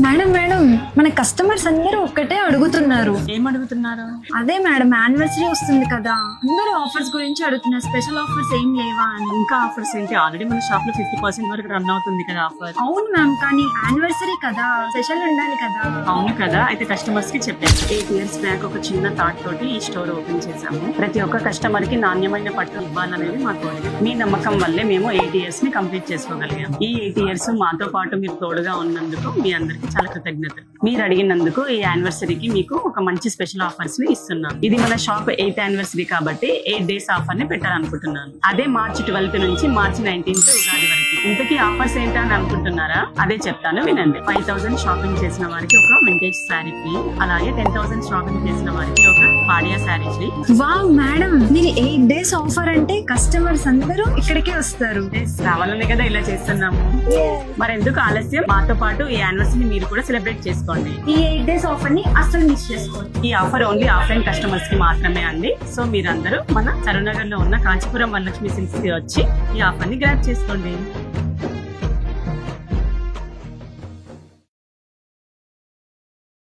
Madam madam మన customers అందరూ ఒక్కటే అడుగుతున్నారు. ఏం అడుగుతున్నారు? అదే మేడం యానివర్సరీ వస్తుంది కదా, అందరూ ఆఫర్స్ గురించి అడుగుతున్నారు. స్పెషల్ ఆఫర్స్ ఏం లేవా అని. ఇంకా ఆఫర్స్ ఏంటి? ఆల్రెడీ మన షాప్ లో 50% వరకు రన్ అవుతుంది కదా ఆఫర్. అవును మ్యామ్, కానీ యానివర్సరీ కదా, స్పెషల్ ఉండాలి కదా. అవును కదా, అయితే కస్టమర్స్ కి చెప్పాను. 8 years బ్యాక్ ఒక చిన్న థాట్ తోటి ఈ స్టోర్ ఓపెన్ చేశాము. ప్రతి ఒక్క కస్టమర్ కి నాణ్యమైన పట్టు ఇవ్వాలనేది మా కోరిక. మీ నమ్మకం వల్లే మేము 8 years ని కంప్లీట్ చేసుకోగలిగాం. ఈ 8 years మాతో పాటు మీరు తోడుగా ఉన్నందుకు మీ అందరికి చాలా కృతజ్ఞతలు. మీరు అడిగినందుకు ఈ యానివర్సరీకి మీకు ఒక మంచి స్పెషల్ ఆఫర్స్ ని ఇస్తున్నాం. ఇది మన షాప్ 8th యానివర్సరీ కాబట్టి 8 days ఆఫర్ ని పెట్టాలనుకుంటున్నాను. అదే March 12th నుంచి March 19th ఉగాది వరకు. ఇంతకీ ఆఫర్స్ ఏంటని అనుకుంటున్నారా? అదే చెప్తాను వినండి. 5000 షాపింగ్ చేసిన వారికి ఒక వింటేజ్ శారీ ఫ్రీ, అలాగే 10,000 షాపింగ్ చేసిన వారికి ఒక పాడియా శారీ ఫ్రీ. వావ్ మేడం, మీరు 8 days ఆఫర్ అంటే కస్టమర్స్ అందరూ ఇక్కడికే వస్తారు. రావాలనే కదా ఇలా చేస్తున్నాము. మరెందుకు ఆలస్యం? మాతో పాటు ఈ యానివర్సరీ మీరు కూడా సెలబ్రేట్ చేసుకోండి. ఈ 8 days ఆఫర్ ని అస్సలు మిస్ చేసుకోండి. ఈ ఆఫర్ ఓన్లీ ఆఫ్లైన్ కస్టమర్స్ కి మాత్రమే అండి. సో మీరందరూ మన సరూనగర్ లో ఉన్న కాంచీపురం వరలక్ష్మి సిల్క్స్ కి వచ్చి ఈ ఆఫర్ ని గ్రాబ్ చేసుకోండి.